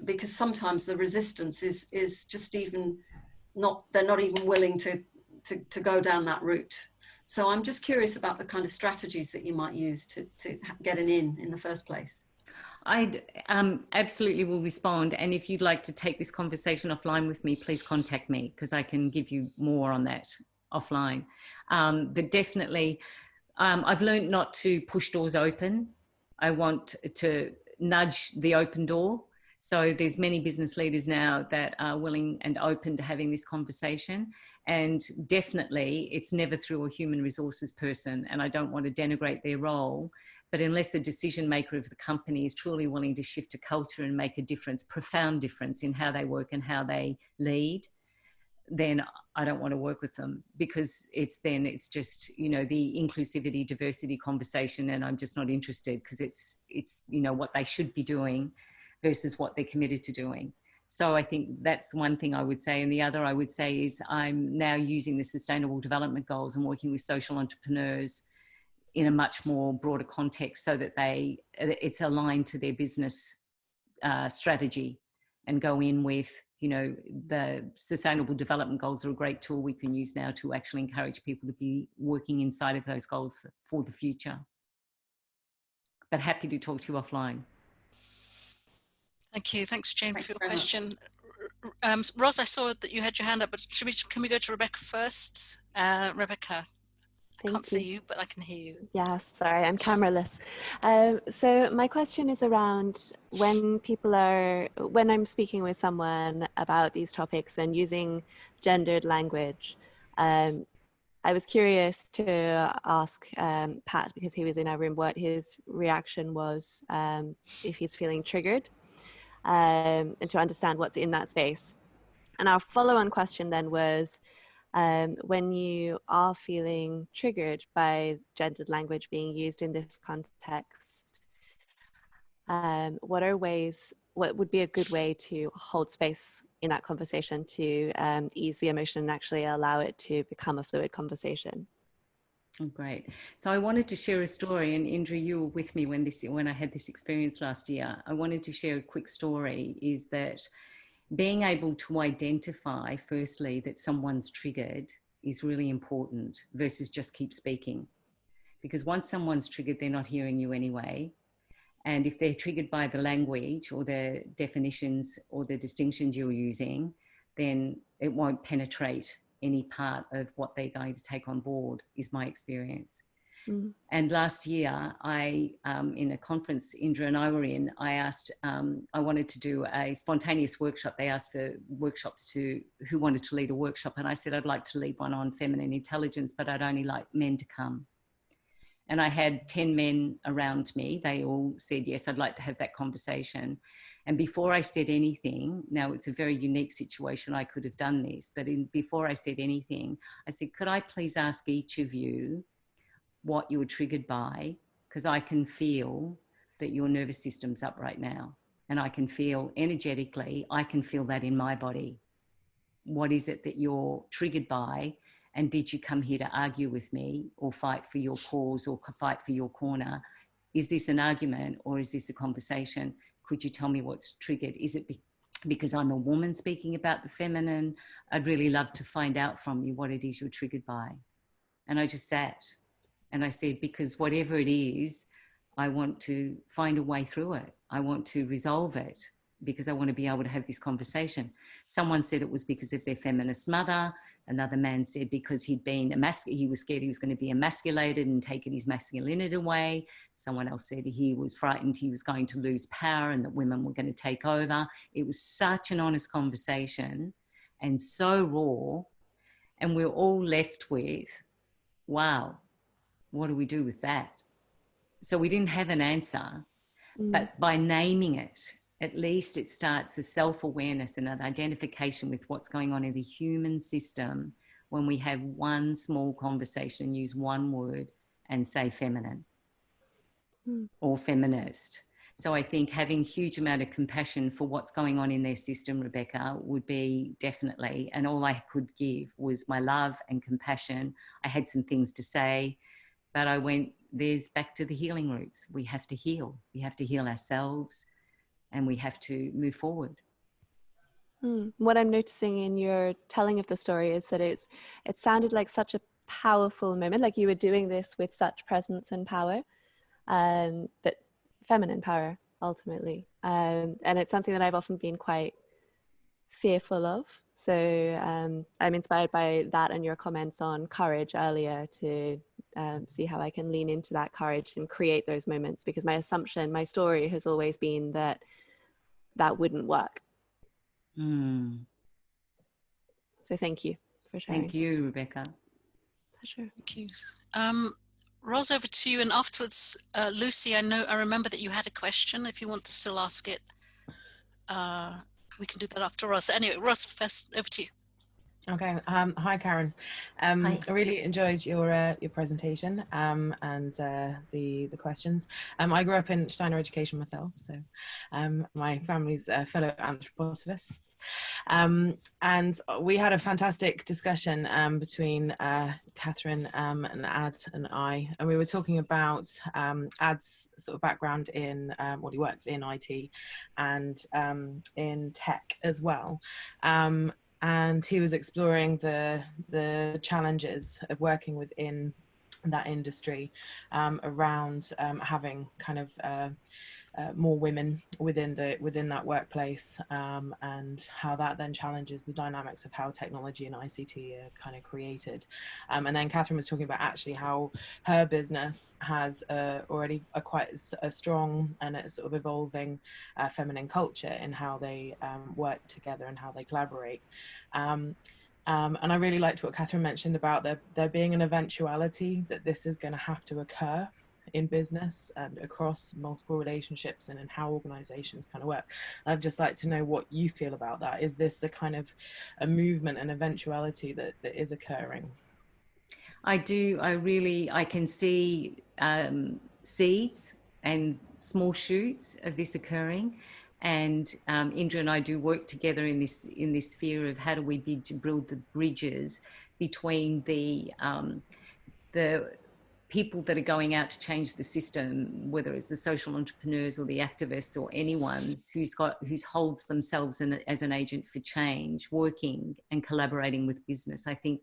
Because sometimes the resistance is just even not, they're not even willing to go down that route. So I'm just curious about the kind of strategies that you might use to get an in the first place. I absolutely will respond. And if you'd like to take this conversation offline with me, please contact me because I can give you more on that offline. But definitely, I've learned not to push doors open. I want to nudge the open door. So there's many business leaders now that are willing and open to having this conversation. And definitely it's never through a human resources person, and I don't want to denigrate their role, but unless the decision maker of the company is truly willing to shift a culture and make a difference, profound difference in how they work and how they lead, then I don't want to work with them, because it's just, you know, the inclusivity, diversity conversation, and I'm just not interested because it's, you know, what they should be doing versus what they're committed to doing. So I think that's one thing I would say. And the other I would say is I'm now using the Sustainable Development Goals and working with social entrepreneurs in a much more broader context so that it's aligned to their business strategy, and go in with, you know, the Sustainable Development Goals are a great tool we can use now to actually encourage people to be working inside of those goals for the future. But happy to talk to you offline. Thank you. Thanks, Jane, for your question. Ros, I saw that you had your hand up, but can we go to Rebecca first? Rebecca, I can't see you, but I can hear you. Yeah, sorry, I'm cameraless. So my question is around when I'm speaking with someone about these topics and using gendered language. I was curious to ask Pat, because he was in our room, what his reaction was if he's feeling triggered. And to understand what's in that space. And our follow-on question then was, when you are feeling triggered by gendered language being used in this context, what would be a good way to hold space in that conversation to ease the emotion and actually allow it to become a fluid conversation? Oh, great. So I wanted to share a story, and Indra, you were with me when I had this experience last year. I wanted to share a quick story, is that being able to identify firstly that someone's triggered is really important versus just keep speaking. Because once someone's triggered, they're not hearing you anyway. And if they're triggered by the language or the definitions or the distinctions you're using, then it won't penetrate any part of what they're going to take on board, is my experience. Mm. And last year, in a conference Indra and I were in, I asked, I wanted to do a spontaneous workshop. They asked for workshops who wanted to lead a workshop. And I said, I'd like to lead one on feminine intelligence, but I'd only like men to come. And I had 10 men around me. They all said, yes, I'd like to have that conversation. And before I said anything, now it's a very unique situation, I could have done this, but before I said anything, I said, could I please ask each of you what you were triggered by? Because I can feel that your nervous system's up right now. And I can feel energetically, I can feel that in my body. What is it that you're triggered by? And did you come here to argue with me or fight for your cause or fight for your corner? Is this an argument or is this a conversation? Could you tell me what's triggered? Is it because I'm a woman speaking about the feminine, I'd really love to find out from you what it is you're triggered by. And I just sat and I said, because whatever it is, I want to find a way through it. I want to resolve it because I want to be able to have this conversation. Someone said it was because of their feminist mother. Another man said because he was scared he was going to be emasculated and taken his masculinity away. Someone else said he was frightened he was going to lose power and that women were going to take over. It was such an honest conversation and so raw. And we're all left with, wow, what do we do with that? So we didn't have an answer, but by naming it, at least it starts a self-awareness and an identification with what's going on in the human system when we have one small conversation and use one word and say feminine or feminist. So I think having a huge amount of compassion for what's going on in their system, Rebecca, would be definitely, and all I could give was my love and compassion. I had some things to say, but I went, there's back to the healing roots. We have to heal. We have to heal ourselves and we have to move forward. What I'm noticing in your telling of the story is that it sounded like such a powerful moment, like you were doing this with such presence and power, but feminine power ultimately. And it's something that I've often been quite fearful of. So I'm inspired by that and your comments on courage earlier to see how I can lean into that courage and create those moments, because my assumption, my story has always been that that wouldn't work. So thank you for sharing. Thank you, Rebecca. Pleasure. Thank you. Ros, over to you, and afterwards, Lucy, I remember that you had a question. If you want to still ask it, we can do that after Ros. Anyway, Ros, first, over to you. Okay. Hi, Karen. Hi. I really enjoyed your presentation and the questions. I grew up in Steiner education myself, so my family's fellow anthroposophists, and we had a fantastic discussion between Katherine and Ad and I, and we were talking about Ad's sort of background in he works in IT and in tech as well. And he was exploring the challenges of working within that industry around having kind of more women within that workplace, and how that then challenges the dynamics of how technology and ICT are kind of created. And then Katherine was talking about actually how her business has already quite a strong and a sort of evolving feminine culture in how they work together and how they collaborate. And I really liked what Katherine mentioned about there being an eventuality that this is going to have to occur in business and across multiple relationships and in how organizations kind of work. I'd just like to know what you feel about that. Is this the kind of a movement and eventuality that is occurring? I do. I can see seeds and small shoots of this occurring. And Indra and I do work together in this sphere of how do we build the bridges between the people that are going out to change the system, whether it's the social entrepreneurs or the activists or anyone who holds themselves as an agent for change, working and collaborating with business. I think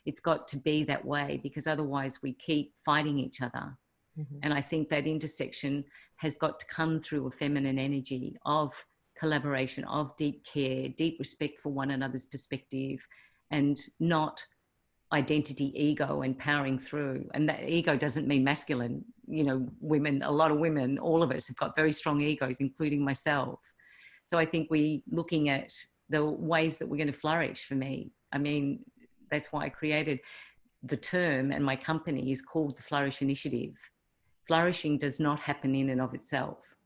it's got to be that way, because otherwise we keep fighting each other. Mm-hmm. And I think that intersection has got to come through a feminine energy of collaboration, of deep care, deep respect for one another's perspective, and not identity ego and powering through. And that ego doesn't mean masculine. You know, women, a lot of women, all of us have got very strong egos, including myself. So I think looking at the ways that we're going to flourish. For me, I mean, that's why I created the term, and my company is called the Flourish Initiative. Flourishing does not happen in and of itself.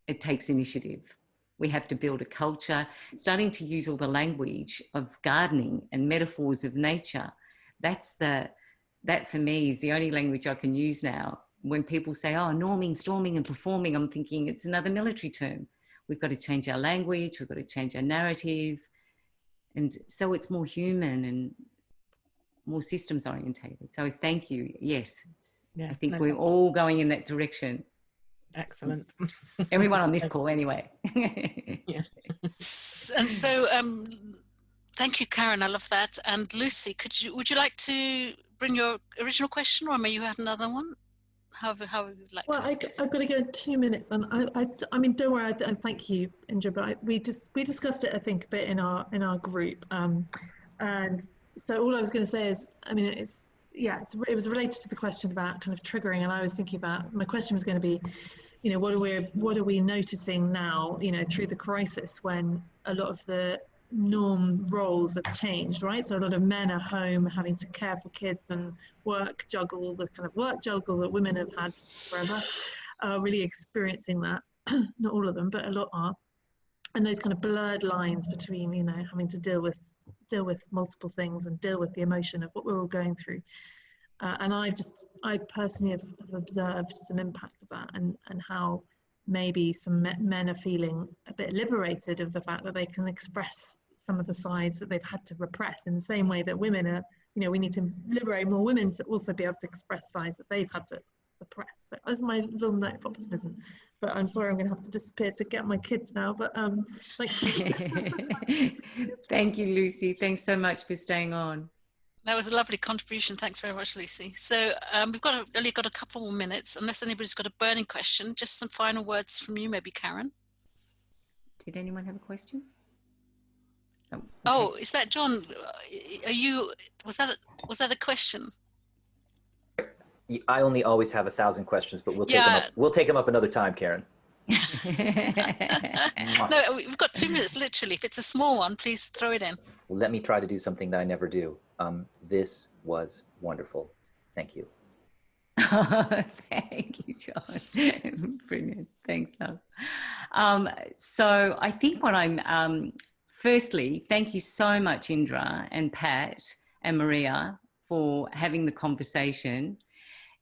It takes initiative. We have to build a culture, starting to use all the language of gardening and metaphors of nature. That for me is the only language I can use now. When people say, oh, norming, storming and performing, I'm thinking it's another military term. We've got to change our language. We've got to change our narrative. And so it's more human and more systems orientated. So thank you. Yes, I think we're all going in that direction. Excellent. Everyone on this call anyway. Yeah. And so thank you, Karen. I love that. And Lucy, would you like to bring your original question, or may you have another one? However you'd like to. I've got to go in 2 minutes, and I mean, don't worry. And thank you, Indra. But we discussed it, I think, a bit in our group. And so all I was going to say is, I mean, it was related to the question about kind of triggering, and I was thinking about, my question was going to be, you know, what are we noticing now, you know, through the crisis, when a lot of the norm roles have changed, right? So a lot of men are home having to care for kids and work juggle, the kind of work juggle that women have had forever, really experiencing that. Not all of them, but a lot are. And those kind of blurred lines between, you know, having to deal with multiple things and deal with the emotion of what we're all going through. And I personally have observed some impact of that, and how maybe some men are feeling a bit liberated of the fact that they can express some of the sides that they've had to repress, in the same way that women are, you know, we need to liberate more women to also be able to express sides that they've had to suppress. So that's my little note of optimism. But I'm sorry, I'm going to have to disappear to get my kids now. But thank you. Thank you, Lucy. Thanks so much for staying on. That was a lovely contribution. Thanks very much, Lucy. So we've only got a couple more minutes, unless anybody's got a burning question. Just some final words from you, maybe Karen. Did anyone have a question? Oh, okay. Oh, is that John? Was that a question? I only always have 1,000 questions, but we'll take them up another time, Karen. No, we've got 2 minutes, literally. If it's a small one, please throw it in. Let me try to do something that I never do. This was wonderful. Thank you. Thank you, John. Brilliant. Thanks, love. So I think what I'm, firstly, thank you so much, Indra and Pat and Maria, for having the conversation.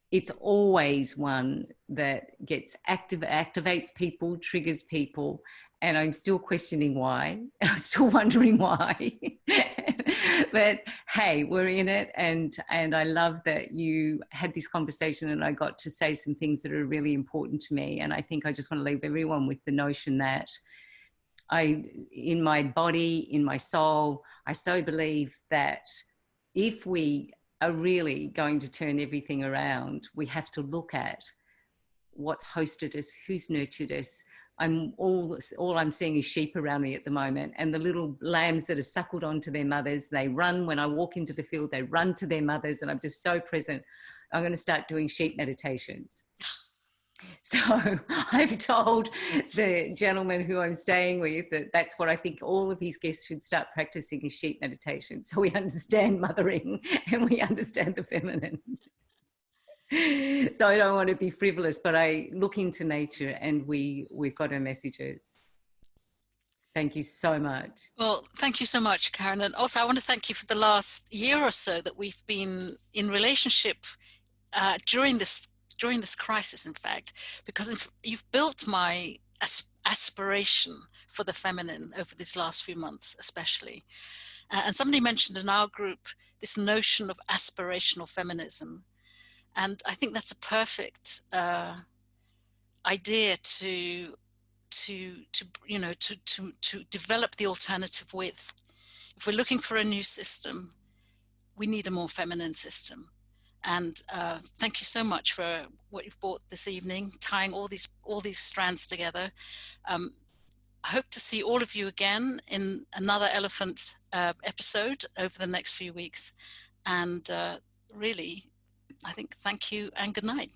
It's always one that gets activates people, triggers people, and I'm still questioning why. I'm still wondering why. But hey, we're in it, and I love that you had this conversation, and I got to say some things that are really important to me. And I think I just want to leave everyone with the notion that in my body, in my soul, I so believe that if we are really going to turn everything around, we have to look at what's hosted us, who's nurtured us. All I'm seeing is sheep around me at the moment, and the little lambs that are suckled onto their mothers. They run when I walk into the field, they run to their mothers, and I'm just so present. I'm going to start doing sheep meditations. So I've told the gentleman who I'm staying with that that's what I think all of his guests should start practicing, is sheep meditation. So we understand mothering and we understand the feminine. So I don't want to be frivolous, but I look into nature, and we've got our messages. Thank you so much. Well, thank you so much, Karen. And also I want to thank you for the last year or so that we've been in relationship during this crisis, in fact, because you've built my aspiration for the feminine over these last few months, especially. And somebody mentioned in our group this notion of aspirational feminism. And I think that's a perfect idea to develop the alternative with. If we're looking for a new system, we need a more feminine system. And thank you so much for what you've brought this evening, tying all these strands together. I hope to see all of you again in another Elephant episode over the next few weeks. And really, I think thank you and good night.